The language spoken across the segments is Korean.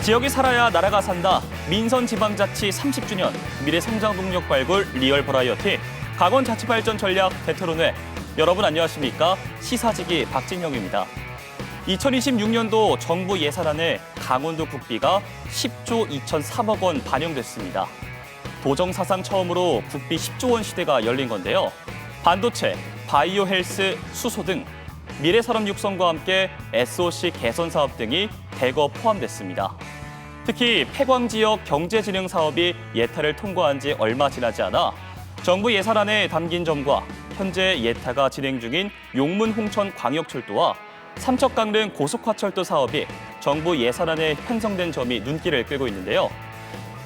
지역이 살아야 나라가 산다. 민선지방자치 30주년 미래성장동력 발굴 리얼 버라이어티 강원자치발전 전략 대토론회. 여러분 안녕하십니까? 시사지기 박진영입니다. 2026년도 정부 예산안에 강원도 국비가 10조 2,003억 원 반영됐습니다. 도정 사상 처음으로 국비 10조 원 시대가 열린 건데요. 반도체, 바이오 헬스, 수소 등 미래산업 육성과 함께 SOC 개선 사업 등이 대거 포함됐습니다. 특히 폐광지역 경제진흥 사업이 예타를 통과한 지 얼마 지나지 않아 정부 예산안에 담긴 점과 현재 예타가 진행 중인 용문 홍천 광역철도와 삼척 강릉 고속화철도 사업이 정부 예산안에 편성된 점이 눈길을 끌고 있는데요.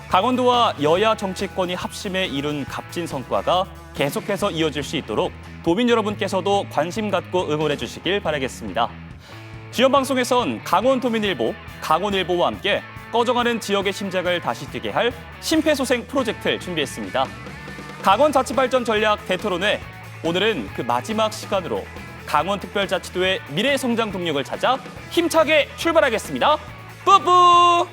강원도와 여야 정치권이 합심해 이룬 값진 성과가 계속해서 이어질 수 있도록 도민 여러분께서도 관심 갖고 응원해 주시길 바라겠습니다. 지연방송에선 강원도민일보, 강원일보와 함께 꺼져가는 지역의 심장을 다시 뛰게 할 심폐소생 프로젝트를 준비했습니다. 강원자치발전 전략 대토론회, 오늘은 그 마지막 시간으로 강원특별자치도의 미래성장 동력을 찾아 힘차게 출발하겠습니다. 뿌뿌!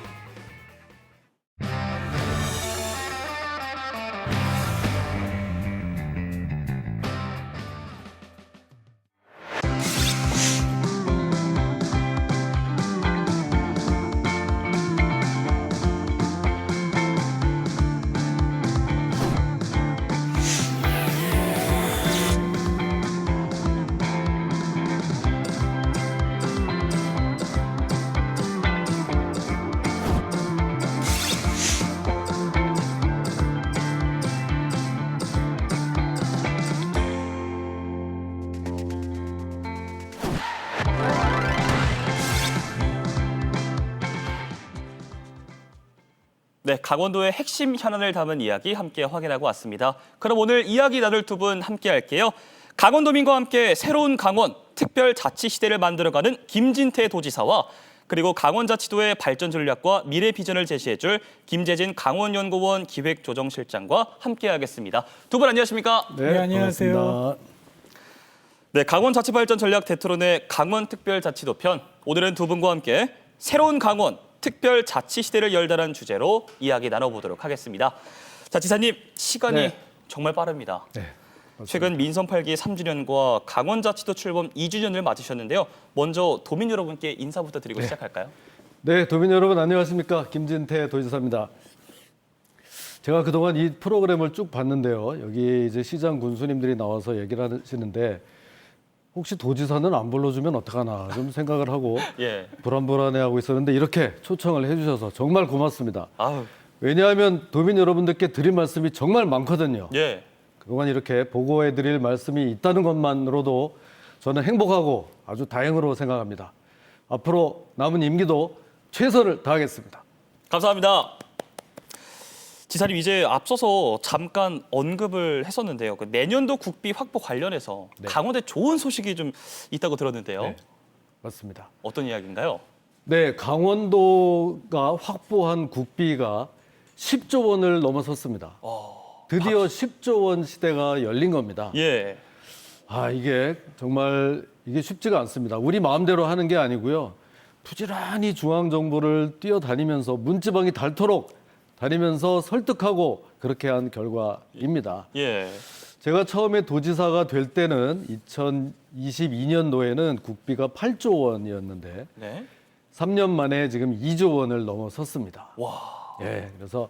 네, 강원도의 핵심 현안을 담은 이야기 함께 확인하고 왔습니다. 그럼 오늘 이야기 나눌 두 분 함께 할게요. 강원도민과 함께 새로운 강원 특별자치 시대를 만들어가는 김진태 도지사와 그리고 강원자치도의 발전 전략과 미래 비전을 제시해줄 김재진 강원연구원 기획조정실장과 함께하겠습니다. 두 분 안녕하십니까? 네, 안녕하세요. 반갑습니다. 네, 강원자치발전 전략 대토론회 강원특별자치도 편. 오늘은 두 분과 함께 새로운 강원 특별자치 시대를 열다라는 주제로 이야기 나눠보도록 하겠습니다. 자, 지사님, 시간이 네. 정말 빠릅니다. 네, 최근 민선 8기 3주년과 강원자치도 출범 2주년을 맞으셨는데요. 먼저 도민 여러분께 인사부터 드리고 시작할까요? 네, 도민 여러분 안녕하십니까? 김진태 도지사입니다. 제가 그동안 이 프로그램을 쭉 봤는데요. 여기 이제 시장 군수님들이 나와서 얘기를 하시는데 혹시 도지사는 안 불러주면 어떡하나 좀 생각을 하고 예. 불안불안해하고 있었는데 이렇게 초청을 해주셔서 정말 고맙습니다. 아유, 왜냐하면 도민 여러분들께 드릴 말씀이 정말 많거든요. 예. 그동안 이렇게 보고해드릴 말씀이 있다는 것만으로도 저는 행복하고 아주 다행으로 생각합니다. 앞으로 남은 임기도 최선을 다하겠습니다. 감사합니다. 지사님, 이제 앞서서 잠깐 언급을 했었는데요. 그 내년도 국비 확보 관련해서 네. 강원에 좋은 소식이 좀 있다고 들었는데요. 네. 맞습니다. 어떤 이야기인가요? 네, 강원도가 확보한 국비가 10조 원을 넘어섰습니다. 드디어 10조 원 시대가 열린 겁니다. 예. 이게 정말 이게 쉽지가 않습니다. 우리 마음대로 하는 게 아니고요. 부지런히 중앙정부를 뛰어다니면서 문지방이 닳도록 다니면서 설득하고 그렇게 한 결과입니다. 예. 제가 처음에 도지사가 될 때는 2022년도에는 국비가 8조 원이었는데 네. 3년 만에 지금 2조 원을 넘어섰습니다. 와. 예, 그래서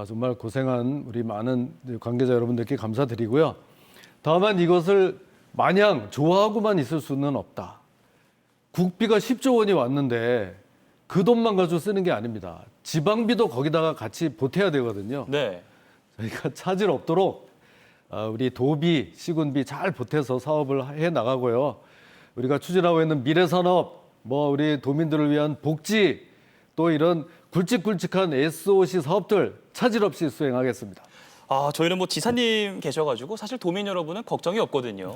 정말 고생한 우리 많은 관계자 여러분들께 감사드리고요. 다만 이것을 마냥 좋아하고만 있을 수는 없다. 국비가 10조 원이 왔는데 그 돈만 가지고 쓰는 게 아닙니다. 지방비도 거기다가 같이 보태야 되거든요. 네. 저희가 차질 없도록 우리 도비, 시군비 잘 보태서 사업을 해 나가고요. 우리가 추진하고 있는 미래산업, 우리 도민들을 위한 복지, 또 이런 굵직굵직한 SOC 사업들 차질 없이 수행하겠습니다. 저희는 지사님 계셔가지고 사실 도민 여러분은 걱정이 없거든요.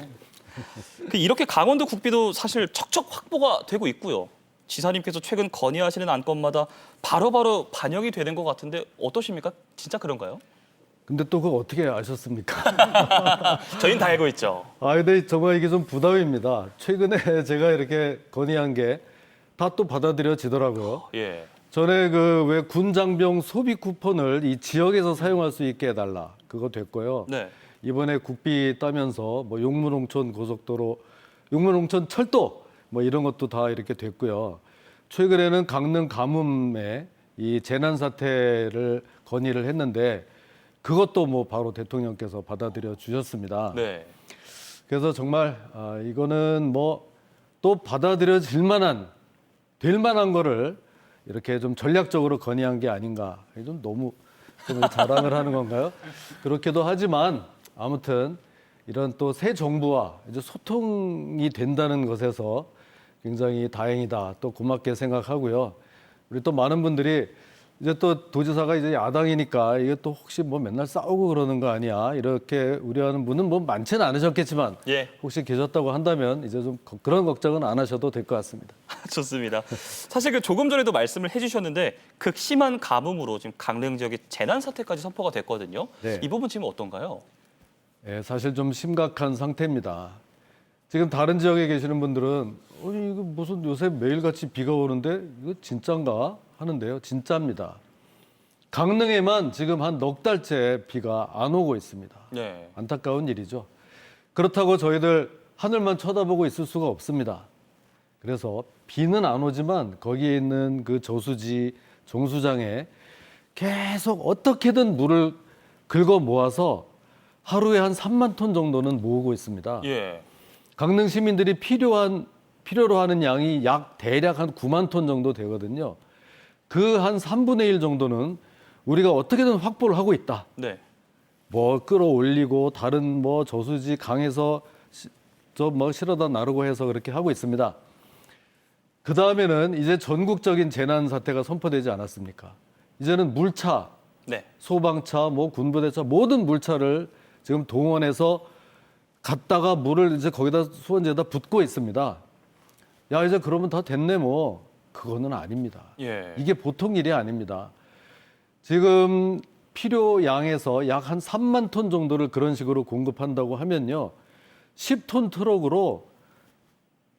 이렇게 강원도 국비도 사실 척척 확보가 되고 있고요. 지사님께서 최근 건의하시는 안건마다 바로바로 반영이 되는 것 같은데 어떠십니까? 진짜 그런가요? 근데 또 그거 어떻게 아셨습니까? 저희는 다 알고 있죠. 근데 정말 이게 좀 부담입니다. 최근에 제가 이렇게 건의한 게 다 또 받아들여지더라고요. 예. 전에 그 왜 군장병 소비 쿠폰을 이 지역에서 사용할 수 있게 해달라 그거 됐고요. 네. 이번에 국비 따면서 뭐 용문홍천 고속도로, 용문홍천 철도 뭐 이런 것도 다 이렇게 됐고요. 최근에는 강릉 가뭄에 이 재난 사태를 건의를 했는데 그것도 뭐 바로 대통령께서 받아들여 주셨습니다. 네. 그래서 정말 이거는 뭐 또 받아들여질 만한 될 만한 거를 이렇게 좀 전략적으로 건의한 게 아닌가. 좀 너무 좀 자랑을 하는 건가요? 그렇기도 하지만 아무튼 이런 또 새 정부와 이제 소통이 된다는 것에서 굉장히 다행이다. 또 고맙게 생각하고요. 우리 또 많은 분들이 이제 또 도지사가 이제 야당이니까 이게 또 혹시 뭐 맨날 싸우고 그러는 거 아니야 이렇게 우려하는 분은 뭐 많지는 않으셨겠지만 예. 혹시 계셨다고 한다면 이제 좀 그런 걱정은 안 하셔도 될 것 같습니다. 좋습니다. 사실 그 조금 전에도 말씀을 해주셨는데 극심한 가뭄으로 지금 강릉 지역에 재난 사태까지 선포가 됐거든요. 네. 이 부분 지금 어떤가요? 네, 사실 좀 심각한 상태입니다. 지금 다른 지역에 계시는 분들은 이거 무슨 요새 매일같이 비가 오는데 이거 진짠가 하는데요. 진짜입니다. 강릉에만 지금 한 넉 달째 비가 안 오고 있습니다. 네. 안타까운 일이죠. 그렇다고 저희들 하늘만 쳐다보고 있을 수가 없습니다. 그래서 비는 안 오지만 거기에 있는 그 저수지, 정수장에 계속 어떻게든 물을 긁어 모아서 하루에 한 3만 톤 정도는 모으고 있습니다. 예. 강릉 시민들이 필요로 하는 양이 대략 한 9만 톤 정도 되거든요. 그 한 3분의 1 정도는 우리가 어떻게든 확보를 하고 있다. 네. 뭐 끌어올리고 다른 뭐 저수지 강에서 저 뭐 실어다 나르고 해서 그렇게 하고 있습니다. 그 다음에는 이제 전국적인 재난 사태가 선포되지 않았습니까? 이제는 물차, 네. 소방차, 뭐 군부대차 모든 물차를 지금 동원해서 갔다가 물을 이제 거기다 수원지에다 붓고 있습니다. 야 이제 그러면 다 됐네 뭐 그거는 아닙니다. 예. 이게 보통 일이 아닙니다. 지금 필요 양에서 약 한 3만 톤 정도를 그런 식으로 공급한다고 하면요. 10톤 트럭으로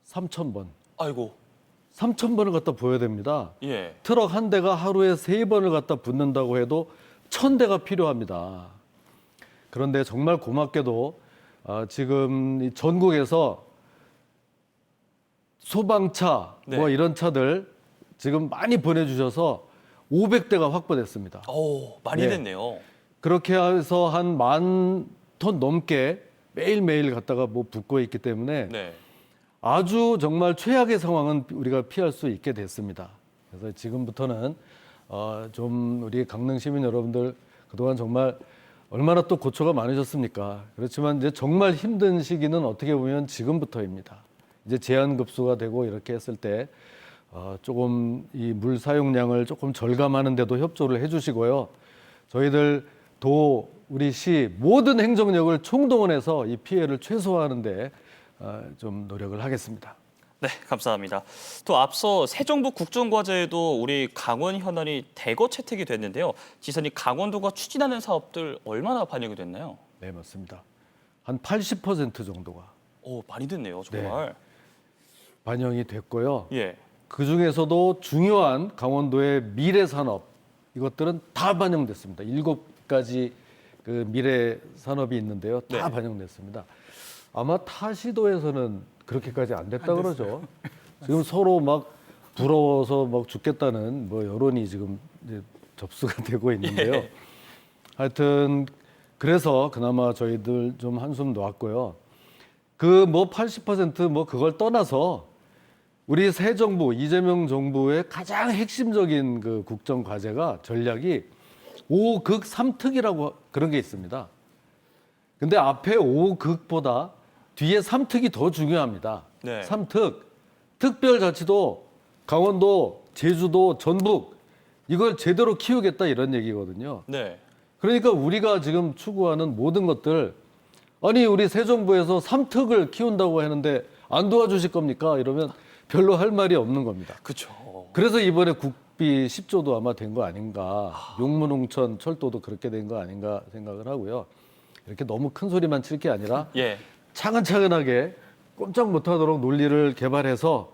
3,000번. 아이고. 3,000번을 갖다 부어야 됩니다. 예. 트럭 한 대가 하루에 3번을 갖다 붓는다고 해도 1,000대가 필요합니다. 그런데 정말 고맙게도 지금 이 전국에서 소방차 네. 뭐 이런 차들 지금 많이 보내주셔서 500대가 확보됐습니다. 오, 많이 네. 됐네요. 그렇게 해서 한 10,000톤 넘게 매일매일 갖다가 뭐 붓고 있기 때문에 네. 아주 정말 최악의 상황은 우리가 피할 수 있게 됐습니다. 그래서 지금부터는 좀 우리 강릉 시민 여러분들 그동안 정말 얼마나 또 고초가 많으셨습니까? 그렇지만 이제 정말 힘든 시기는 어떻게 보면 지금부터입니다. 이제 제한급수가 되고 이렇게 했을 때 조금 이 물 사용량을 조금 절감하는 데도 협조를 해주시고요. 저희들 도 우리 시 모든 행정력을 총동원해서 이 피해를 최소화하는 데 좀 노력을 하겠습니다. 네, 감사합니다. 또 앞서 새 정부 국정과제에도 우리 강원 현안이 대거 채택이 됐는데요. 지사님, 강원도가 추진하는 사업들 얼마나 반영이 됐나요? 네, 맞습니다. 한 80% 정도가 오, 많이 됐네요, 정말. 반영이 됐고요. 예. 그 중에서도 중요한 강원도의 미래 산업 이것들은 다 반영됐습니다. 7가지 그 미래 산업이 있는데요. 다 네. 반영됐습니다. 아마 타 시도에서는 그렇게까지 안 됐다 그러죠. 지금 서로 막 부러워서 막 죽겠다는 뭐 여론이 지금 이제 접수가 되고 있는데요. 예. 하여튼 그래서 그나마 저희들 좀 한숨 놓았고요. 그 뭐 80%뭐 그걸 떠나서 우리 새 정부 이재명 정부의 가장 핵심적인 그 국정 과제가 전략이 5극 3특이라고 그런 게 있습니다. 근데 앞에 5극보다 뒤에 3특이 더 중요합니다. 네. 3특 특별자치도 강원도, 제주도, 전북 이걸 제대로 키우겠다 이런 얘기거든요. 네. 그러니까 우리가 지금 추구하는 모든 것들 아니 우리 새 정부에서 3특을 키운다고 하는데 안 도와주실 겁니까? 이러면 별로 할 말이 없는 겁니다. 그렇죠. 그래서 이번에 국비 10조도 아마 된 거 아닌가. 용문홍천 철도도 그렇게 된 거 아닌가 생각을 하고요. 이렇게 너무 큰 소리만 칠 게 아니라 예. 차근차근하게 꼼짝 못하도록 논리를 개발해서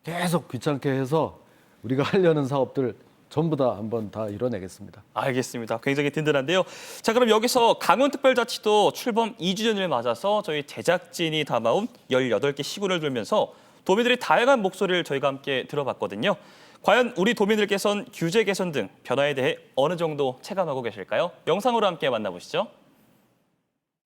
계속 귀찮게 해서 우리가 하려는 사업들 전부 다 한번 다 이뤄내겠습니다. 알겠습니다. 굉장히 든든한데요. 자, 그럼 여기서 강원특별자치도 출범 2주년을 맞아서 저희 제작진이 담아온 18개 시군을 돌면서 도민들의 다양한 목소리를 저희가 함께 들어봤거든요. 과연 우리 도민들께서는 규제 개선 등 변화에 대해 어느 정도 체감하고 계실까요? 영상으로 함께 만나보시죠.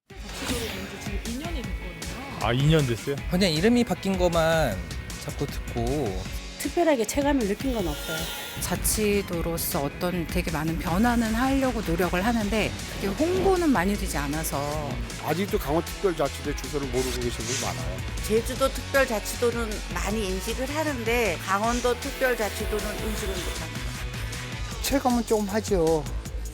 지금 2년이 됐거든요. 아, 2년 됐어요? 그냥 이름이 바뀐 것만 자꾸 듣고 특별하게 체감을 느낀 건 없어요. 자치도로서 어떤 되게 많은 변화는 하려고 노력을 하는데 그게 홍보는 많이 되지 않아서 아직도 강원특별자치도의 주소를 모르고 계신 분이 많아요. 제주도 특별자치도는 많이 인식을 하는데 강원도 특별자치도는 인식을 못합니다. 체감은 좀 하죠.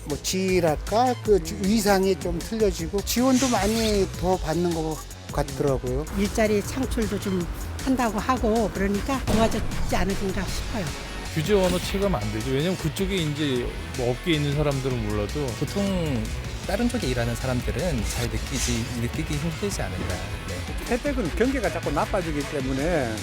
뭐 지랄까 그 위상이 좀 틀려지고 지원도 많이 더 받는 것 같더라고요. 일자리 창출도 좀 한다고 하고 그러니까 좋아졌지 않으신가 싶어요. 규제 완화 체감 안 되죠. 왜냐면 그쪽에 이제 뭐 업계에 있는 사람들은 몰라도 보통 다른 쪽에 일하는 사람들은 잘 느끼기 힘들지 않을까. 네. 혜택은 경기가 자꾸 나빠지기 때문에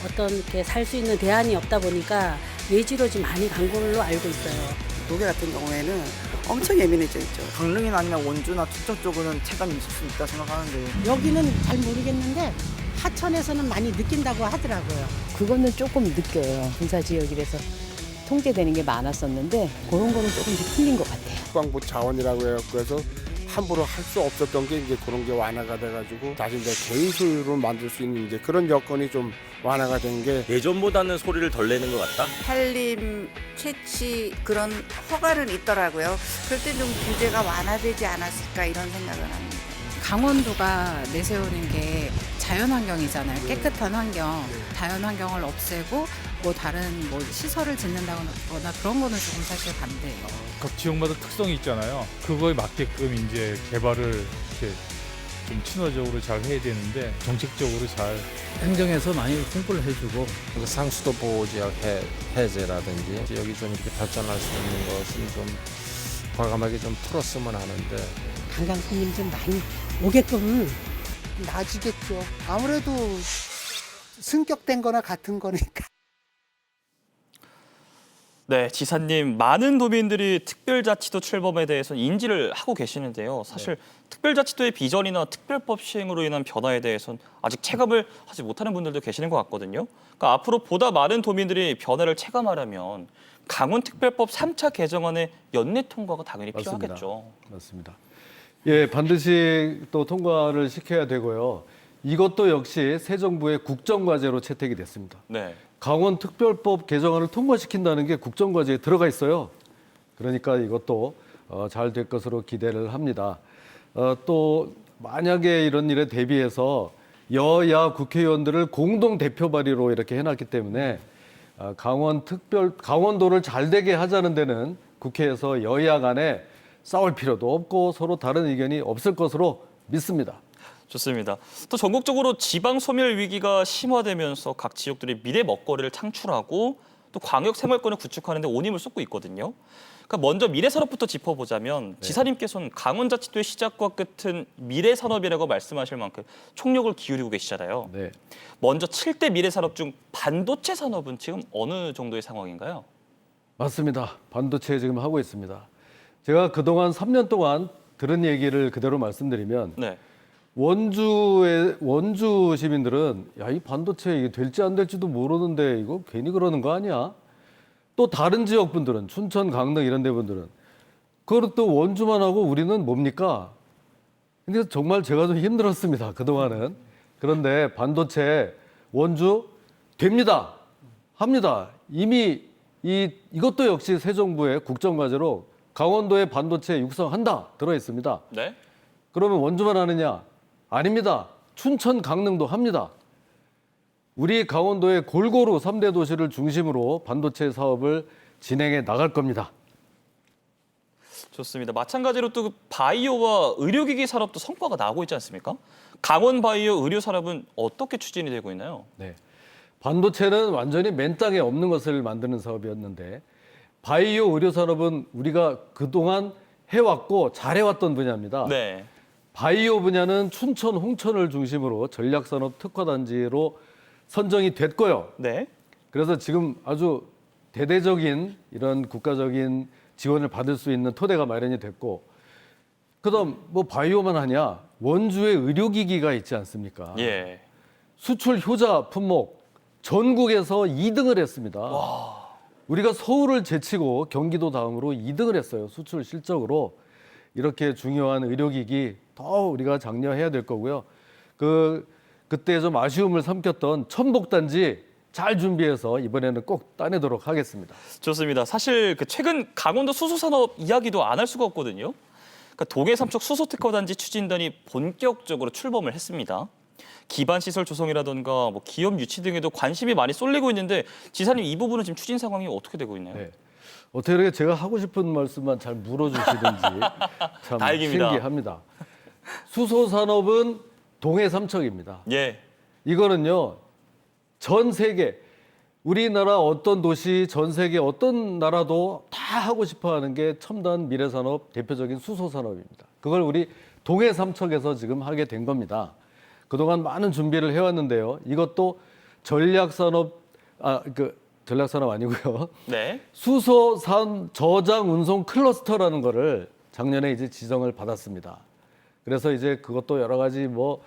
어떤 이렇게 살 수 있는 대안이 없다 보니까 외지로 좀 많이 간 걸로 알고 있어요. 노개 같은 경우에는 엄청 예민해져 있죠. 강릉이나 아니면 원주나 투척 쪽은 체감이 있을 수 있다 생각하는데 여기는 잘 모르겠는데 하천에서는 많이 느낀다고 하더라고요. 그거는 조금 느껴요. 군사지역이라서 통제되는 게 많았었는데 그런 거는 조금씩 풀린 것 같아요. 국방부 자원이라고 해요. 그래서 함부로 할 수 없었던 게 이제 그런 게 완화가 돼가지고 자신들 개인 소유로 만들 수 있는 이제 그런 여건이 좀 완화가 된 게 예전보다는 소리를 덜 내는 것 같다. 산림 채취 그런 허가는 있더라고요. 그럴 때 좀 규제가 완화되지 않았을까 이런 생각을 합니다. 강원도가 내세우는 게 자연환경이잖아요. 깨끗한 환경, 자연환경을 없애고 뭐 다른 뭐 시설을 짓는다거나 그런 거는 조금 사실 반대예요. 각 지역마다 특성이 있잖아요. 그거에 맞게끔 이제 개발을 이렇게 좀 친화적으로 잘 해야 되는데 정책적으로 잘 행정에서 많이 홍보를 해주고 상수도 보호지역 해제라든지 지역이 좀 이렇게 발전할 수 있는 것을 좀 과감하게 좀 풀었으면 하는데 관광 손님 좀 많이 오게끔 나아지겠죠. 아무래도 승격된 거나 같은 거니까. 네, 지사님, 많은 도민들이 특별자치도 출범에 대해서 인지를 하고 계시는데요. 사실 특별자치도의 비전이나 특별법 시행으로 인한 변화에 대해서는 아직 체감을 하지 못하는 분들도 계시는 것 같거든요. 그러니까 앞으로 보다 많은 도민들이 변화를 체감하려면 강원특별법 3차 개정안의 연내 통과가 당연히 필요하겠죠. 맞습니다. 예, 반드시 또 통과를 시켜야 되고요. 이것도 역시 새 정부의 국정과제로 채택이 됐습니다. 네. 강원특별법 개정안을 통과시킨다는 게 국정과제에 들어가 있어요. 그러니까 이것도 잘 될 것으로 기대를 합니다. 또 만약에 이런 일에 대비해서 여야 국회의원들을 공동 대표 발의로 이렇게 해놨기 때문에 강원도를 잘 되게 하자는 데는 국회에서 여야 간에 싸울 필요도 없고 서로 다른 의견이 없을 것으로 믿습니다. 좋습니다. 또 전국적으로 지방 소멸 위기가 심화되면서 각 지역들이 미래 먹거리를 창출하고 또 광역 생활권을 구축하는 데 온 힘을 쏟고 있거든요. 그러니까 먼저 미래 산업부터 짚어보자면 지사님께서는 강원자치도의 시작과 끝은 미래 산업이라고 말씀하실 만큼 총력을 기울이고 계시잖아요. 네. 먼저 7대 미래 산업 중 반도체 산업은 지금 어느 정도의 상황인가요? 맞습니다. 반도체 지금 하고 있습니다. 제가 그동안 3년 동안 들은 얘기를 그대로 말씀드리면 네. 원주 시민들은 야, 이 반도체 이게 될지 안 될지도 모르는데 이거 괜히 그러는 거 아니야? 또 다른 지역 분들은 춘천, 강릉 이런 데 분들은 그걸 또 원주만 하고 우리는 뭡니까? 근데 정말 제가 좀 힘들었습니다. 그동안은. 그런데 반도체 원주 됩니다. 합니다. 이미 이것도 역시 새 정부의 국정과제로 강원도에 반도체 육성한다 들어 있습니다. 네. 그러면 원주만 하느냐? 아닙니다. 춘천, 강릉도 합니다. 우리 강원도의 골고루 3대 도시를 중심으로 반도체 사업을 진행해 나갈 겁니다. 좋습니다. 마찬가지로 또 바이오와 의료기기 산업도 성과가 나오고 있지 않습니까? 강원 바이오 의료 산업은 어떻게 추진이 되고 있나요? 네. 반도체는 완전히 맨 땅에 없는 것을 만드는 사업이었는데 바이오 의료 산업은 우리가 그동안 해왔고 잘해왔던 분야입니다. 네. 바이오 분야는 춘천, 홍천을 중심으로 전략산업 특화단지로 선정이 됐고요. 네. 그래서 지금 아주 대대적인 이런 국가적인 지원을 받을 수 있는 토대가 마련이 됐고, 그다음 뭐 바이오만 하냐? 원주에 의료기기가 있지 않습니까? 예. 수출 효자 품목 전국에서 2등을 했습니다. 우리가 서울을 제치고 경기도 다음으로 2등을 했어요. 수출 실적으로. 이렇게 중요한 의료기기 더 우리가 장려해야 될 거고요. 그때 좀 아쉬움을 삼켰던 천복단지 잘 준비해서 이번에는 꼭 따내도록 하겠습니다. 좋습니다. 사실 최근 강원도 수소산업 이야기도 안 할 수가 없거든요. 그러니까 동해삼척 수소특허단지 추진단이 본격적으로 출범을 했습니다. 기반시설 조성이라던가 뭐 기업 유치 등에도 관심이 많이 쏠리고 있는데 지사님 이 부분은 지금 추진 상황이 어떻게 되고 있나요? 네. 어떻게 이렇게 제가 하고 싶은 말씀만 잘 물어주시는지 참 다행입니다. 신기합니다. 수소산업은 동해삼척입니다. 예. 이거는요, 전 세계, 우리나라 어떤 도시, 전 세계 어떤 나라도 다 하고 싶어 하는 게 첨단 미래산업 대표적인 수소산업입니다. 그걸 우리 동해삼척에서 지금 하게 된 겁니다. 그동안 많은 준비를 해왔는데요. 이것도 전략산업 아니고요. 네. 수소산 저장 운송 클러스터라는 거를 작년에 이제 지정을 받았습니다. 그래서 이제 그것도 여러 가지 뭐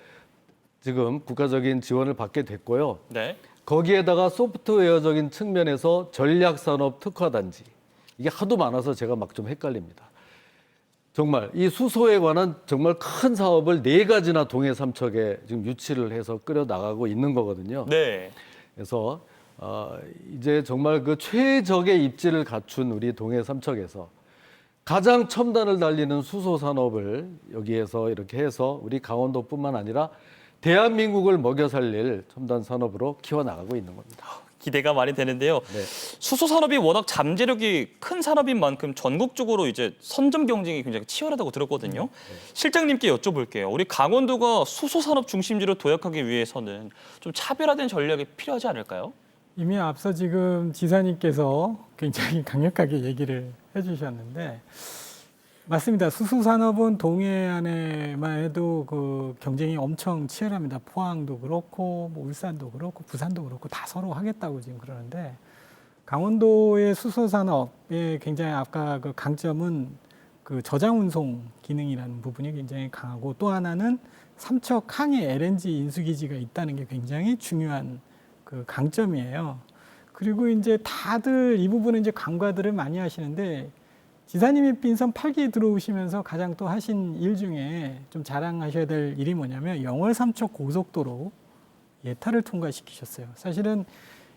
지금 국가적인 지원을 받게 됐고요. 네. 거기에다가 소프트웨어적인 측면에서 전략산업 특화단지. 이게 하도 많아서 제가 막 좀 헷갈립니다. 정말 이 수소에 관한 정말 큰 사업을 4가지나 동해삼척에 지금 유치를 해서 끌어 나가고 있는 거거든요. 네. 그래서 이제 정말 그 최적의 입지를 갖춘 우리 동해삼척에서 가장 첨단을 달리는 수소 산업을 여기에서 이렇게 해서 우리 강원도뿐만 아니라 대한민국을 먹여 살릴 첨단 산업으로 키워나가고 있는 겁니다. 기대가 많이 되는데요. 네. 수소 산업이 워낙 잠재력이 큰 산업인 만큼 전국적으로 이제 선점 경쟁이 굉장히 치열하다고 들었거든요. 실장님께 여쭤볼게요. 우리 강원도가 수소 산업 중심지로 도약하기 위해서는 좀 차별화된 전략이 필요하지 않을까요? 이미 앞서 지금 지사님께서 굉장히 강력하게 얘기를 해주셨는데 맞습니다. 수소산업은 동해안에만 해도 그 경쟁이 엄청 치열합니다. 포항도 그렇고 뭐 울산도 그렇고 부산도 그렇고 다 서로 하겠다고 지금 그러는데 강원도의 수소산업의 굉장히 아까 그 강점은 그 저장 운송 기능이라는 부분이 굉장히 강하고 또 하나는 삼척 항해 LNG 인수기지가 있다는 게 굉장히 중요한 그 강점이에요. 그리고 이제 다들 이 부분은 이제 간과들을 많이 하시는데 지사님이 빈선 8기에 들어오시면서 가장 또 하신 일 중에 좀 자랑하셔야 될 일이 뭐냐면 영월 삼척 고속도로 예타를 통과시키셨어요. 사실은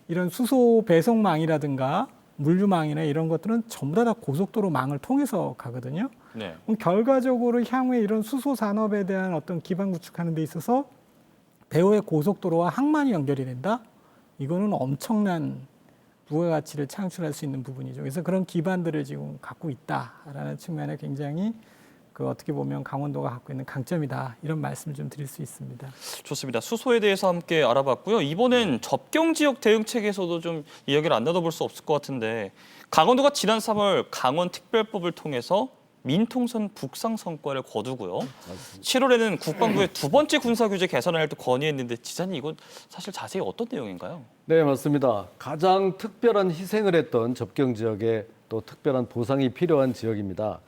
이런 수소 배송망이라든가 물류망이나 이런 것들은 전부 다 고속도로 망을 통해서 가거든요. 네. 그럼 결과적으로 향후에 이런 수소 산업에 대한 어떤 기반 구축하는 데 있어서 배후의 고속도로와 항만이 연결이 된다? 이거는 엄청난 부가가치를 창출할 수 있는 부분이죠. 그래서 그런 기반들을 지금 갖고 있다라는 측면에 굉장히 그 어떻게 보면 강원도가 갖고 있는 강점이다. 이런 말씀을 좀 드릴 수 있습니다. 좋습니다. 수소에 대해서 함께 알아봤고요. 이번엔 접경 지역 대응책에서도 좀 이야기를 안 나눠볼 수 없을 것 같은데 강원도가 지난 3월 강원특별법을 통해서 민통선 북상 성과를 거두고요. 7월에는 국방부의 두 번째 군사규제 개선을 또 건의했는데 지사님 이건 사실 자세히 어떤 내용인가요? 네, 맞습니다. 가장 특별한 희생을 했던 접경 지역에 또 특별한 보상이 필요한 지역입니다.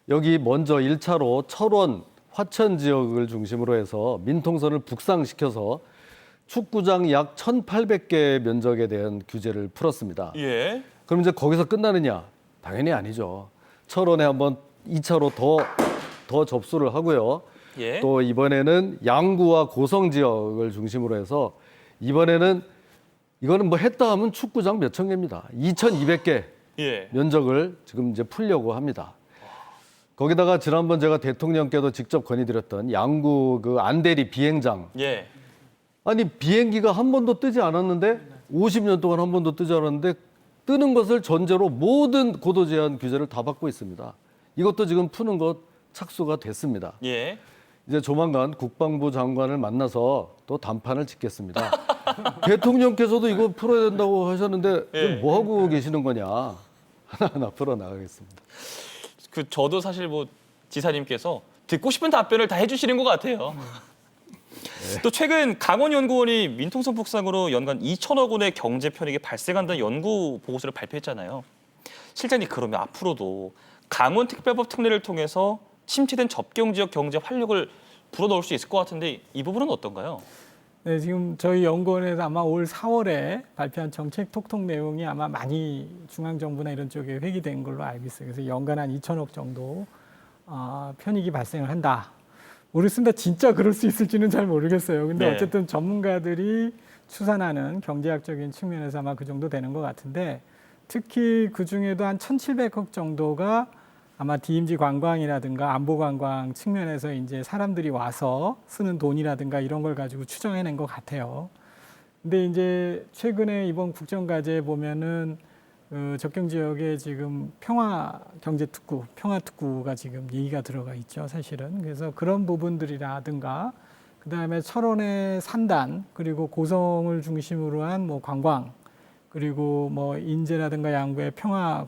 여기 먼저 1차로 철원, 화천 지역을 중심으로 해서 민통선을 북상시켜서 축구장 약 1,800개 면적에 대한 규제를 풀었습니다. 예. 그럼 이제 거기서 끝나느냐? 당연히 아니죠. 철원에 한번 2차로 더 접수를 하고요. 예. 또 이번에는 양구와 고성 지역을 중심으로 해서 이번에는 이거는 뭐 했다 하면 축구장 몇천 개입니다. 2,200개 예. 면적을 지금 이제 풀려고 합니다. 거기다가 지난번 제가 대통령께도 직접 건의드렸던 양구 그 안대리 비행장. 예. 아니 비행기가 한 번도 뜨지 않았는데 50년 동안 한 번도 뜨지 않았는데 뜨는 것을 전제로 모든 고도 제한 규제를 다 받고 있습니다. 이것도 지금 푸는 것 착수가 됐습니다. 예. 이제 조만간 국방부 장관을 만나서 또 단판을 짓겠습니다. 대통령께서도 이거 풀어야 된다고 하셨는데 예. 뭐 하고 계시는 거냐. 하나하나 풀어 나가겠습니다. 저도 사실 뭐 지사님께서 듣고 싶은 답변을 다 해주시는 것 같아요. 또 최근 강원연구원이 민통선 북상으로 연간 2천억 원의 경제 편익이 발생한다는 연구 보고서를 발표했잖아요. 실장님, 그러면 앞으로도 강원특별법 특례를 통해서 침체된 접경지역 경제 활력을 불어넣을 수 있을 것 같은데 이 부분은 어떤가요? 네, 지금 저희 연구원에서 아마 올 4월에 발표한 정책 톡톡 내용이 아마 많이 중앙정부나 이런 쪽에 회기된 걸로 알고 있어요. 그래서 연간 한 2천억 정도 편익이 발생을 한다. 모르겠습니다. 진짜 그럴 수 있을지는 잘 모르겠어요. 근데 네. 어쨌든 전문가들이 추산하는 경제학적인 측면에서 아마 그 정도 되는 것 같은데 특히 그중에도 한 1,700억 정도가 아마 DMZ 관광이라든가 안보 관광 측면에서 이제 사람들이 와서 쓰는 돈이라든가 이런 걸 가지고 추정해낸 것 같아요. 근데 이제 최근에 이번 국정과제에 보면은 접경 지역에 지금 평화특구가 지금 얘기가 들어가 있죠, 사실은. 그래서 그런 부분들이라든가 그다음에 철원의 산단 그리고 고성을 중심으로 한 뭐 관광 그리고 뭐 인제라든가 양구의 평화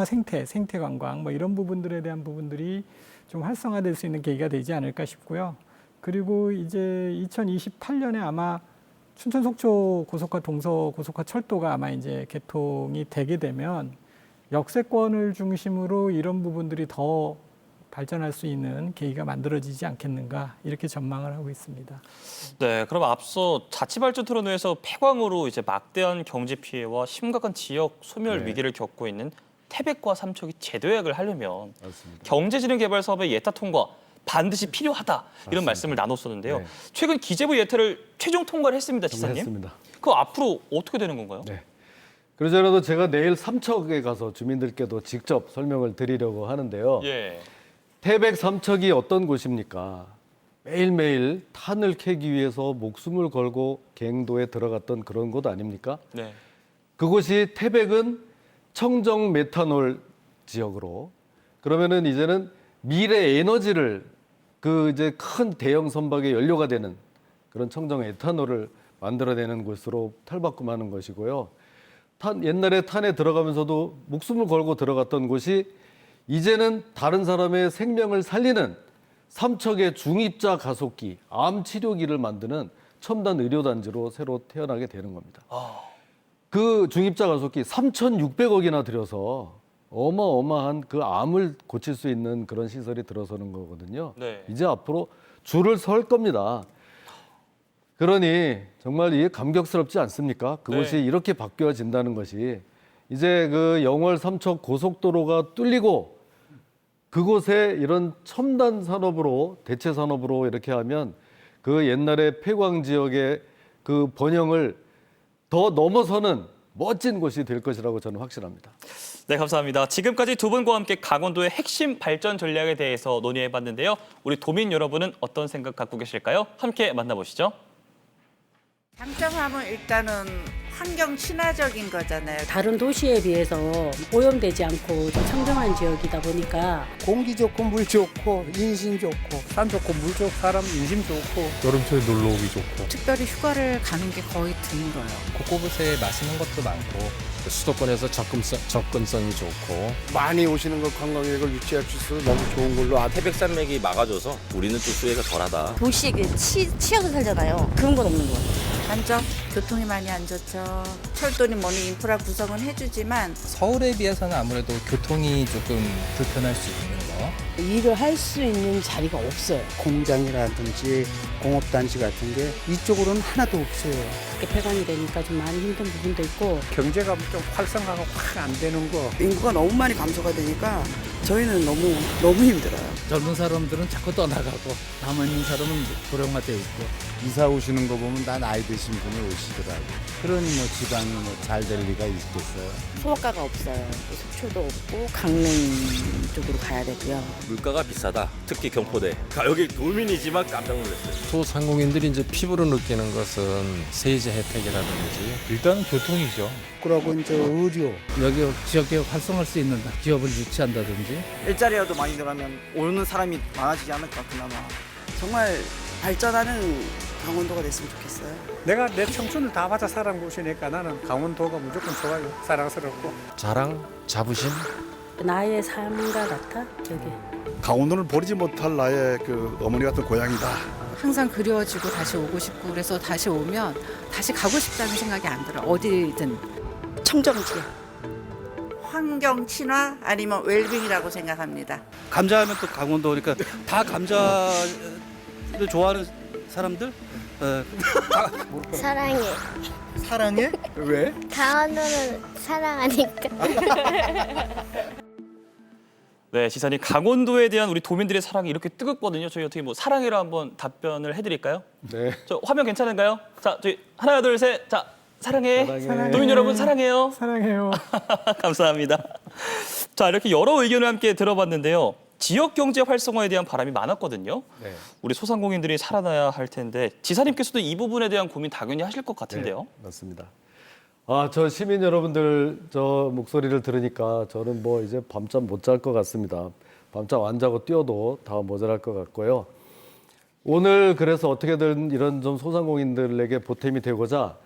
생태 관광 뭐 이런 부분들에 대한 부분들이 좀 활성화될 수 있는 계기가 되지 않을까 싶고요. 그리고 이제 2028년에 아마 춘천 속초 고속화 동서 고속화 철도가 아마 이제 개통이 되게 되면 역세권을 중심으로 이런 부분들이 더 발전할 수 있는 계기가 만들어지지 않겠는가 이렇게 전망을 하고 있습니다. 네, 그럼 앞서 자치발전토론회에서 폐광으로 이제 막대한 경제 피해와 심각한 지역 소멸 위기를 겪고 있는 태백과 삼척이 재도약을 하려면 맞습니다. 경제진흥개발 사업의 예타 통과 반드시 필요하다 이런 말씀을 나눴었는데요. 최근 기재부 예타를 최종 통과를 했습니다, 지사님. 했습니다. 그럼 앞으로 어떻게 되는 건가요? 네. 그러더라도 제가 내일 삼척에 가서 주민들께도 직접 설명을 드리려고 하는데요. 예. 태백 삼척이 어떤 곳입니까? 매일매일 탄을 캐기 위해서 목숨을 걸고 갱도에 들어갔던 그런 곳 아닙니까? 네. 그곳이 태백은 청정 메탄올 지역으로 그러면은 이제는 미래 에너지를 그 이제 큰 대형 선박의 연료가 되는 그런 청정 에탄올을 만들어내는 곳으로 탈바꿈하는 것이고요. 옛날에 탄에 들어가면서도 목숨을 걸고 들어갔던 곳이 이제는 다른 사람의 생명을 살리는 삼척의 중입자 가속기, 암 치료기를 만드는 첨단 의료단지로 새로 태어나게 되는 겁니다. 그 중입자 가속기 3,600억이나 들여서 어마어마한 그 암을 고칠 수 있는 그런 시설이 들어서는 거거든요. 네. 이제 앞으로 줄을 설 겁니다. 그러니 정말 이게 감격스럽지 않습니까? 그곳이 이렇게 바뀌어진다는 것이 이제 그 영월 삼척 고속도로가 뚫리고 그곳에 이런 첨단 산업으로 대체 산업으로 이렇게 하면 그 옛날에 폐광 지역의 그 번영을 더 넘어서는 멋진 곳이 될 것이라고 저는 확신합니다. 네, 감사합니다. 지금까지 두 분과 함께 강원도의 핵심 발전 전략에 대해서 논의해봤는데요. 우리 도민 여러분은 어떤 생각 갖고 계실까요? 함께 만나보시죠. 장점하면 일단은 환경 친화적인 거잖아요. 다른 도시에 비해서 오염되지 않고 좀 청정한 지역이다 보니까 공기 좋고 물 좋고 인심 좋고 산 좋고 물 좋고 사람 인심 좋고 여름철에 놀러 오기 좋고 특별히 휴가를 가는 게 거의 드물어요. 곳곳에 맛있는 것도 많고 수도권에서 접근성이 좋고 많이 오시는 거 관광객을 유치할 수 있어서 너무 좋은 걸로 태백산맥이 막아줘서 우리는 좀 수혜가 덜하다. 도시에 치여서 살잖아요. 그런 건 없는 것 같아요. 단점? 교통이 많이 안 좋죠. 철도니 뭐니 인프라 구성은 해주지만 서울에 비해서는 아무래도 교통이 조금 불편할 수 있는 거. 일을 할 수 있는 자리가 없어요. 공장이라든지 공업단지 같은 게 이쪽으로는 하나도 없어요. 밖에 폐광이 되니까 좀 많이 힘든 부분도 있고 경제가 좀 활성화가 확 안 되는 거. 인구가 너무 많이 감소가 되니까 저희는 너무 힘들어요. 젊은 사람들은 자꾸 떠나가고 남아있는 사람은 고령화되어 있고. 이사 오시는 거 보면 다 나이 드신 분이 오시더라고요. 그러니 뭐 지방이 뭐 잘 될 리가 있겠어요. 소득가가 없어요. 속초도 없고 강릉 쪽으로 가야 되고요. 물가가 비싸다. 특히 경포대. 여기 도민이지만 깜짝 놀랐어요. 소상공인들이 이제 피부로 느끼는 것은 세제 혜택이라든지 일단은 교통이죠. 그러고 이제 의료. 여기 지역에 활성화할 수 있는 기업을 유치한다든지. 일자리라도 많이 늘어나면 오는 사람이 많아지지 않을까 그나마. 정말 발전하는 강원도가 됐으면 좋겠어요. 내가 내 청춘을 다 바쳐 살아온 곳이니까 나는 강원도가 무조건 좋아요. 사랑스럽고. 자랑, 자부심. 나의 삶과 같아 여기. 강원도를 버리지 못할 나의 그 어머니 같은 고향이다. 항상 그리워지고 다시 오고 싶고 그래서 다시 오면 다시 가고 싶다는 생각이 안 들어요. 어디든. 청정지역. 환경 친화 아니면 웰빙이라고 생각합니다. 감자하면 또 강원도 그러니까 다 감자를 좋아하는 사람들? 사랑해. 사랑해? 왜? 강원도는 사랑하니까. 네, 지사님 강원도에 대한 우리 도민들의 사랑이 이렇게 뜨겁거든요. 저희 어떻게 뭐 사랑해로 한번 답변을 해드릴까요? 네. 저 화면 괜찮은가요? 자, 저희 하나, 둘, 셋. 자, 사랑해. 사랑해. 도민 여러분 사랑해요. 사랑해요. 감사합니다. 자, 이렇게 여러 의견을 함께 들어봤는데요. 지역 경제 활성화에 대한 바람이 많았거든요. 네. 우리 소상공인들이 살아나야 할 텐데 지사님께서도 이 부분에 대한 고민 당연히 하실 것 같은데요. 네, 맞습니다. 저 시민 여러분들 저 목소리를 들으니까 저는 뭐 이제 밤잠 못 잘 것 같습니다. 밤잠 안 자고 뛰어도 다 모자랄 것 같고요. 오늘 그래서 어떻게든 이런 좀 소상공인들에게 보탬이 되고자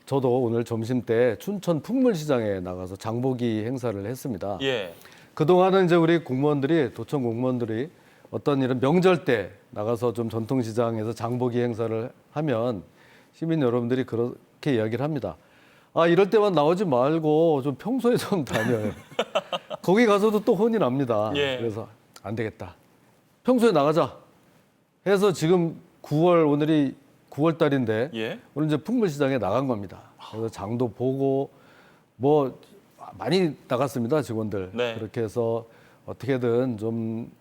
저도 오늘 점심 때 춘천 풍물시장에 나가서 장보기 행사를 했습니다. 예. 그동안은 이제 우리 공무원들이, 도청 공무원들이 어떤 이런 명절 때 나가서 좀 전통시장에서 장보기 행사를 하면 시민 여러분들이 그렇게 이야기를 합니다. 이럴 때만 나오지 말고 좀 평소에 좀 다녀요. 거기 가서도 또 혼이 납니다. 예. 그래서 안 되겠다. 평소에 나가자 해서 지금 오늘이 9월 달인데 예. 오늘 이제 풍물시장에 나간 겁니다. 그래서 장도 보고 뭐 많이 나갔습니다, 직원들. 네. 그렇게 해서 어떻게든 좀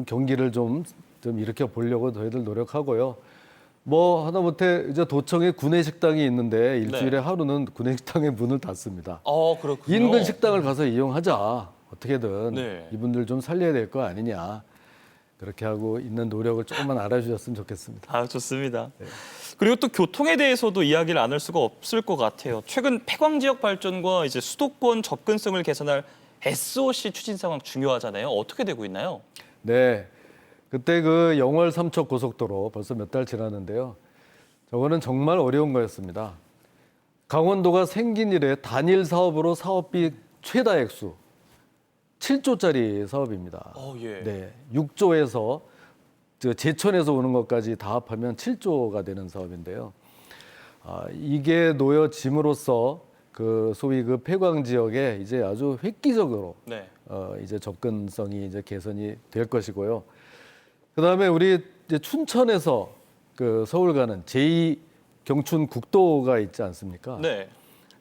경기를 좀 일으켜 보려고 저희들 노력하고요. 뭐 하다못해 이제 도청에 구내식당이 있는데 일주일에 네. 하루는 구내식당의 문을 닫습니다. 그렇군요. 인근 식당을 가서 이용하자. 어떻게든 네. 이분들 좀 살려야 될 거 아니냐. 그렇게 하고 있는 노력을 조금만 알아주셨으면 좋겠습니다. 좋습니다. 네. 그리고 또 교통에 대해서도 이야기를 안 할 수가 없을 것 같아요. 최근 폐광 지역 발전과 이제 수도권 접근성을 개선할 SOC 추진 상황 중요하잖아요. 어떻게 되고 있나요? 네. 그때 그 영월 삼척 고속도로 벌써 몇 달 지났는데요. 저거는 정말 어려운 거였습니다. 강원도가 생긴 이래 단일 사업으로 사업비 최다 액수 7조짜리 사업입니다. 예. 네. 6조에서 제천에서 오는 것까지 다 합하면 7조가 되는 사업인데요. 이게 놓여짐으로써 그 소위 그 폐광 지역에 이제 아주 획기적으로 네. 이제 접근성이 이제 개선이 될 것이고요. 그다음에 우리 이제 춘천에서 그 서울 가는 제2 경춘 국도가 있지 않습니까? 네.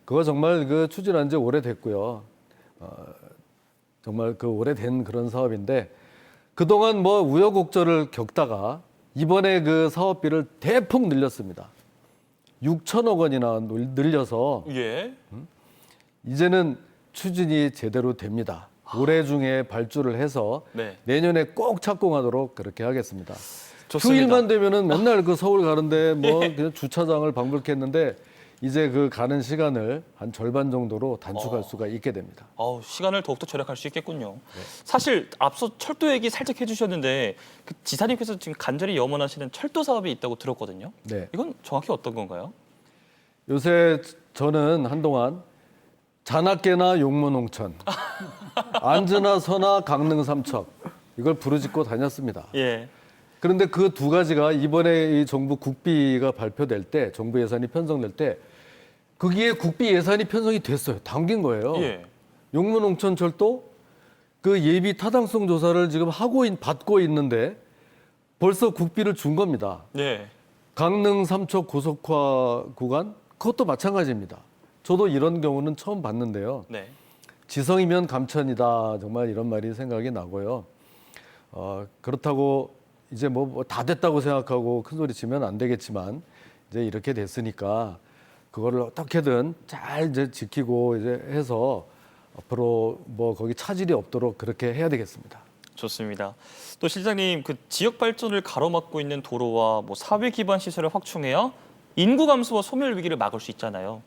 그거 정말 그 추진한 지 오래됐고요. 정말 그 오래된 그런 사업인데 그동안 뭐 우여곡절을 겪다가 이번에 그 사업비를 대폭 늘렸습니다. 6천억 원이나 늘려서 예. 이제는 추진이 제대로 됩니다. 올해 중에 발주를 해서 네. 내년에 꼭 착공하도록 그렇게 하겠습니다. 좋습니다. 휴일만 되면은 맨날 그 서울 가는데 뭐 그냥 주차장을 방불케했는데 이제 그 가는 시간을 한 절반 정도로 단축할 수가 있게 됩니다. 시간을 더욱더 절약할 수 있겠군요. 사실 앞서 철도 얘기 살짝 해주셨는데 그 지사님께서 지금 간절히 염원하시는 철도 사업이 있다고 들었거든요. 네. 이건 정확히 어떤 건가요? 요새 저는 한동안 자나깨나 용문홍천, 안즈나 서나 강릉 삼척 이걸 부르짖고 다녔습니다. 예. 그런데 그 두 가지가 이번에 이 정부 국비가 발표될 때, 정부 예산이 편성될 때 거기에 국비 예산이 편성이 됐어요. 당긴 거예요. 예. 용문홍천철도 그 예비 타당성 조사를 지금 받고 있는데 벌써 국비를 준 겁니다. 네. 강릉 삼척 고속화 구간 그것도 마찬가지입니다. 저도 이런 경우는 처음 봤는데요. 네. 지성이면 감천이다. 정말 이런 말이 생각이 나고요. 그렇다고 이제 뭐 다 됐다고 생각하고 큰 소리 치면 안 되겠지만 이제 이렇게 됐으니까 그거를 어떻게든 잘 이제 지키고 이제 해서 앞으로 뭐 거기 차질이 없도록 그렇게 해야 되겠습니다. 좋습니다. 또 실장님 그 지역 발전을 가로막고 있는 도로와 뭐 사회 기반 시설을 확충해야 인구 감소와 소멸 위기를 막을 수 있잖아요.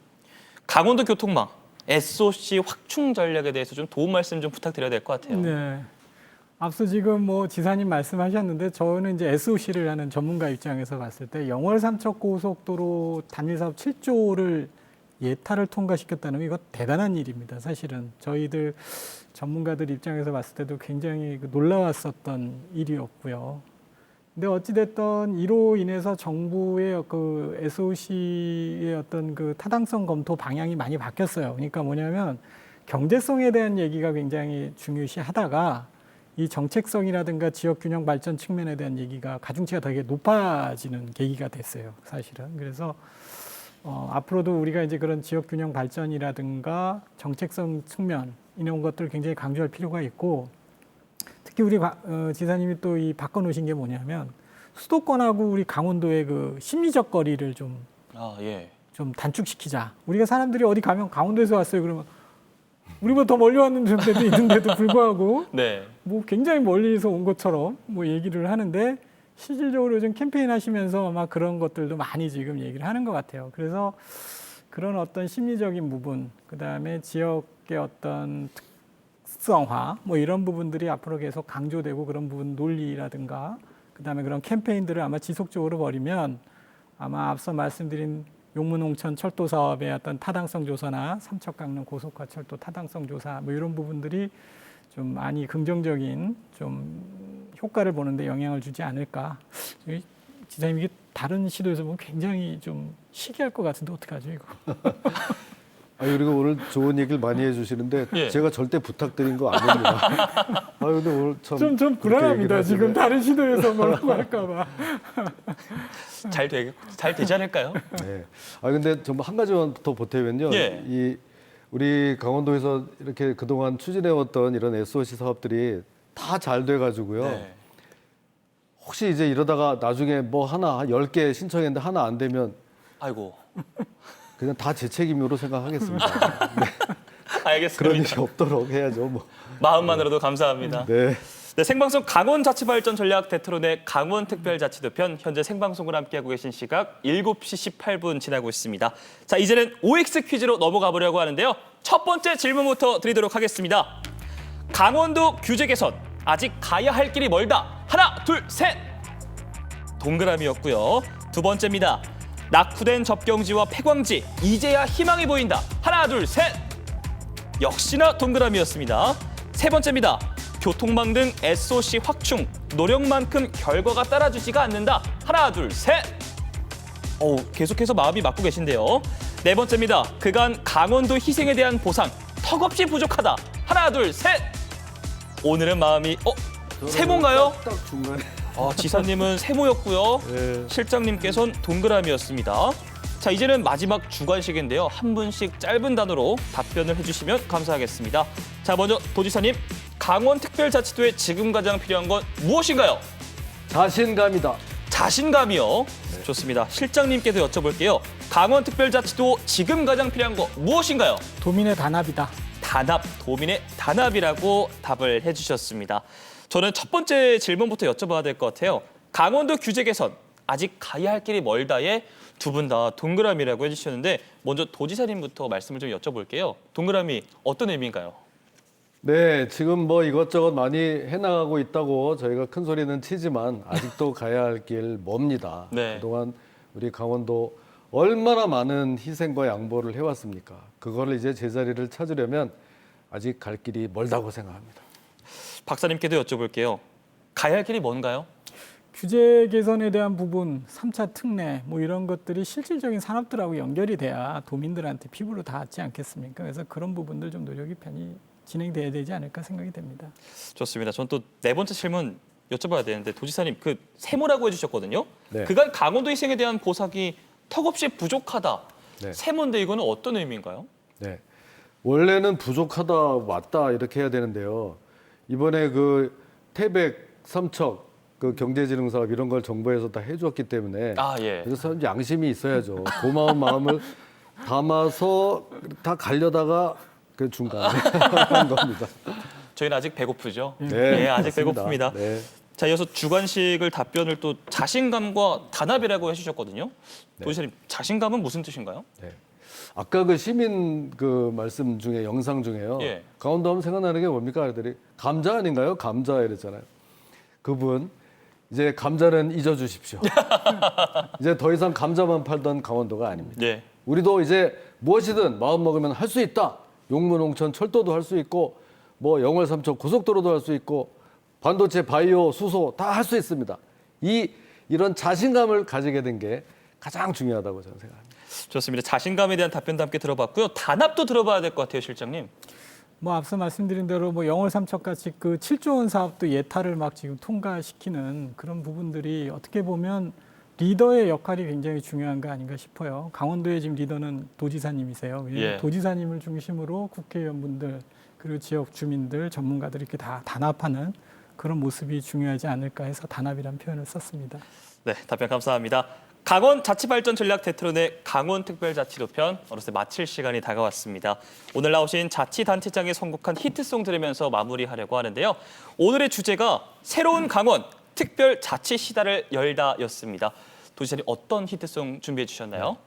강원도 교통망 SOC 확충 전략에 대해서 좀 도움 말씀 좀 부탁드려야 될 것 같아요. 네. 앞서 지금 뭐 지사님 말씀하셨는데 저는 이제 SOC를 하는 전문가 입장에서 봤을 때 영월 삼척 고속도로 단일 사업 7조를 예타를 통과시켰다는 게 이거 대단한 일입니다. 사실은 저희들 전문가들 입장에서 봤을 때도 굉장히 놀라웠었던 일이었고요. 근데 어찌됐든 이로 인해서 정부의 그 SOC의 어떤 그 타당성 검토 방향이 많이 바뀌었어요. 그러니까 뭐냐면 경제성에 대한 얘기가 굉장히 중요시하다가 이 정책성이라든가 지역 균형 발전 측면에 대한 얘기가 가중치가 되게 높아지는 계기가 됐어요, 사실은. 그래서 앞으로도 우리가 이제 그런 지역 균형 발전이라든가 정책성 측면 이런 것들을 굉장히 강조할 필요가 있고, 특히 우리 지사님이 또 이 바꿔놓으신 게 뭐냐면 수도권하고 우리 강원도의 그 심리적 거리를 좀 단축시키자. 우리가 사람들이 어디 가면 강원도에서 왔어요 그러면 우리보다 더 멀리 왔는 데도 있는데도 불구하고 네. 뭐 굉장히 멀리서 온 것처럼 뭐 얘기를 하는데, 실질적으로 요즘 캠페인 하시면서 아마 그런 것들도 많이 지금 얘기를 하는 것 같아요. 그래서 그런 어떤 심리적인 부분, 그다음에 지역의 어떤 특성화 뭐 이런 부분들이 앞으로 계속 강조되고, 그런 부분 논리라든가 그다음에 그런 캠페인들을 아마 지속적으로 벌이면 아마 앞서 말씀드린 용문홍천 철도 사업의 어떤 타당성 조사나 삼척강릉 고속화 철도 타당성 조사 뭐 이런 부분들이 좀 많이 긍정적인 좀 효과를 보는데 영향을 주지 않을까. 지사님, 이게 다른 시도에서 보면 굉장히 좀 시기할 것 같은데 어떡하죠 이거? 그리고 오늘 좋은 얘기를 많이 해주시는데 예. 제가 절대 부탁드린 거 아닙니다. 근데 오늘 좀 불안합니다. 지금 다른 시도에서 뭐라고 할까봐. 잘 되지 않을까요? 네. 근데 정말 한 가지만 더 보태면요. 예. 이 우리 강원도에서 이렇게 그동안 추진해왔던 이런 SOC 사업들이 다 잘 돼가지고요. 네. 혹시 이제 이러다가 나중에 뭐 하나 10개 신청했는데 하나 안 되면 아이고. 그냥 다 제 책임으로 생각하겠습니다. 네. 알겠습니다. 그런 일이 없도록 해야죠. 뭐. 마음만으로도 감사합니다. 네. 네, 생방송 강원자치발전 전략 대토론회 강원특별자치도편, 현재 생방송을 함께하고 계신 시각 7시 18분 지나고 있습니다. 자, 이제는 OX 퀴즈로 넘어가 보려고 하는데요. 첫 번째 질문부터 드리도록 하겠습니다. 강원도 규제 개선, 아직 가야 할 길이 멀다. 하나, 둘, 셋! 동그라미였고요. 두 번째입니다. 낙후된 접경지와 폐광지, 이제야 희망이 보인다. 하나, 둘, 셋! 역시나 동그라미였습니다. 세 번째입니다. 교통망 등 SOC 확충, 노력만큼 결과가 따라주지가 않는다. 하나, 둘, 셋! 계속해서 마음이 맞고 계신데요. 네 번째입니다. 그간 강원도 희생에 대한 보상, 턱없이 부족하다. 하나, 둘, 셋! 오늘은 마음이, 세모인가요? 딱 중간에. 지사님은 세모였고요. 네. 실장님께서는 동그라미였습니다. 자, 이제는 마지막 주관식인데요. 한 분씩 짧은 단어로 답변을 해주시면 감사하겠습니다. 자, 먼저 도지사님, 강원특별자치도에 지금 가장 필요한 건 무엇인가요? 자신감이다. 자신감이요? 네. 좋습니다. 실장님께도 여쭤볼게요. 강원특별자치도 지금 가장 필요한 거 무엇인가요? 도민의 단합이다. 단합, 도민의 단합이라고 답을 해주셨습니다. 저는 첫 번째 질문부터 여쭤봐야 될 것 같아요. 강원도 규제 개선, 아직 가야 할 길이 멀다에 두 분 다 동그라미라고 해주셨는데, 먼저 도지사님부터 말씀을 좀 여쭤볼게요. 동그라미 어떤 의미인가요? 네, 지금 뭐 이것저것 많이 해나가고 있다고 저희가 큰 소리는 치지만 아직도 가야 할 길 멉니다. 네. 그동안 우리 강원도 얼마나 많은 희생과 양보를 해왔습니까? 그거를 이제 제자리를 찾으려면 아직 갈 길이 멀다고 생각합니다. 박사님께도 여쭤볼게요. 가야 할 길이 뭔가요? 규제 개선에 대한 부분, 3차 특례 뭐 이런 것들이 실질적인 산업들하고 연결이 돼야 도민들한테 피부로 닿지 않겠습니까? 그래서 그런 부분들 좀 노력이 편히 진행돼야 되지 않을까 생각이 됩니다. 좋습니다. 전 또 네 번째 질문 여쭤봐야 되는데, 도지사님, 그 세모라고 해주셨거든요. 네. 그간 강원도 희생에 대한 보상이 턱없이 부족하다. 네. 세모인데 이거는 어떤 의미인가요? 네, 원래는 부족하다, 맞다 이렇게 해야 되는데요. 이번에 그 태백, 삼척, 그 경제진흥 사업 이런 걸 정부에서 다 해주었기 때문에 예. 그래서 양심이 있어야죠. 고마운 마음을 담아서 다 가려다가 그 중간에 한 겁니다. 저희는 아직 배고프죠? 네, 아직 맞습니다. 배고픕니다. 네. 자, 이어서 주관식을 답변을 또 자신감과 단합이라고 해주셨거든요. 네. 도지사님, 자신감은 무슨 뜻인가요? 네. 아까 그 시민 그 말씀 중에 영상 중에요. 예. 강원도 하면 생각나는 게 뭡니까? 애들이 감자 아닌가요? 감자 이랬잖아요. 그분 이제 감자는 잊어주십시오. 이제 더 이상 감자만 팔던 강원도가 아닙니다. 네. 우리도 이제 무엇이든 마음 먹으면 할 수 있다. 용문홍천 철도도 할 수 있고, 뭐 영월 삼척 고속도로도 할 수 있고, 반도체, 바이오, 수소 다 할 수 있습니다. 이런 자신감을 가지게 된 게 가장 중요하다고 저는 생각합니다. 좋습니다. 자신감에 대한 답변도 함께 들어봤고요. 단합도 들어봐야 될 것 같아요, 실장님. 뭐 앞서 말씀드린 대로 뭐 영월 삼척같이 그 7조 원 사업도 예타를 막 지금 통과시키는 그런 부분들이 어떻게 보면 리더의 역할이 굉장히 중요한 거 아닌가 싶어요. 강원도의 지금 리더는 도지사님이세요. 예. 도지사님을 중심으로 국회의원분들 그리고 지역 주민들, 전문가들이 이렇게 다 단합하는 그런 모습이 중요하지 않을까 해서 단합이라는 표현을 썼습니다. 네, 답변 감사합니다. 강원 자치발전 전략 대토론의 강원특별자치도 편 어느새 마칠 시간이 다가왔습니다. 오늘 나오신 자치단체장이 선곡한 히트송 들으면서 마무리하려고 하는데요. 오늘의 주제가 새로운 강원 특별자치 시다를 열다였습니다. 도지사님 어떤 히트송 준비해 주셨나요?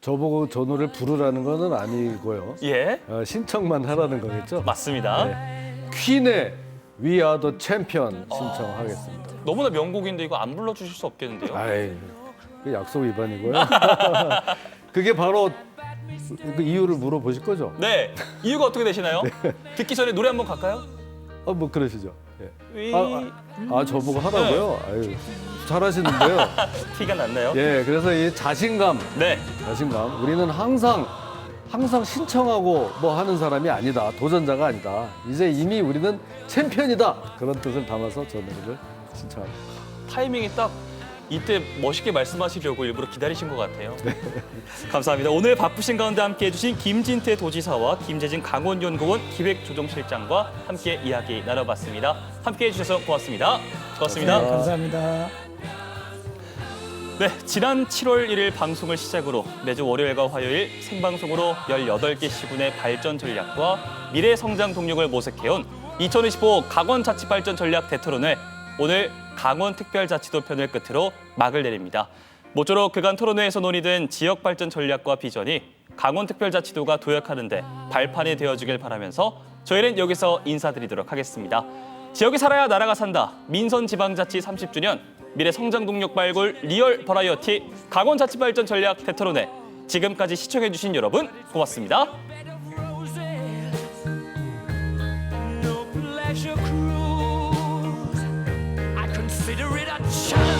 저보고 저 노래를 부르라는 거는 아니고요. 예. 신청만 하라는 거겠죠? 맞습니다. 네. 퀸의 We Are the Champion 신청하겠습니다. 너무나 명곡인데 이거 안 불러주실 수 없겠는데요? 아이, 그 약속 위반이고요. 그게 바로 그 이유를 물어보실 거죠? 네. 이유가 어떻게 되시나요? 네. 듣기 전에 노래 한번 갈까요? 뭐 그러시죠. 예. 위... 저보고 하라고요? 네. 아유, 잘하시는데요. 티가 났나요? 예, 그래서 이 자신감, 네. 자신감. 우리는 항상 신청하고 뭐 하는 사람이 아니다. 도전자가 아니다. 이제 이미 우리는 챔피언이다. 그런 뜻을 담아서 저 노래를 신청합니다. 타이밍이 딱 이때 멋있게 말씀하시려고 일부러 기다리신 것 같아요. 네. 감사합니다. 오늘 바쁘신 가운데 함께해 주신 김진태 도지사와 김재진 강원연구원 기획조정실장과 함께 이야기 나눠봤습니다. 함께해 주셔서 고맙습니다. 고맙습니다. 네, 감사합니다. 네, 지난 7월 1일 방송을 시작으로 매주 월요일과 화요일 생방송으로 18개 시군의 발전 전략과 미래 성장 동력을 모색해온 2025 강원자치발전 전략 대토론회 오늘 강원특별자치도 편을 끝으로 막을 내립니다. 모쪼록 그간 토론회에서 논의된 지역 발전 전략과 비전이 강원특별자치도가 도약하는 데 발판이 되어주길 바라면서 저희는 여기서 인사드리도록 하겠습니다. 지역이 살아야 나라가 산다. 민선지방자치 30주년 미래 성장 동력 발굴 리얼 버라이어티 강원자치발전 전략 대토론회 지금까지 시청해주신 여러분 고맙습니다. Consider it a challenge.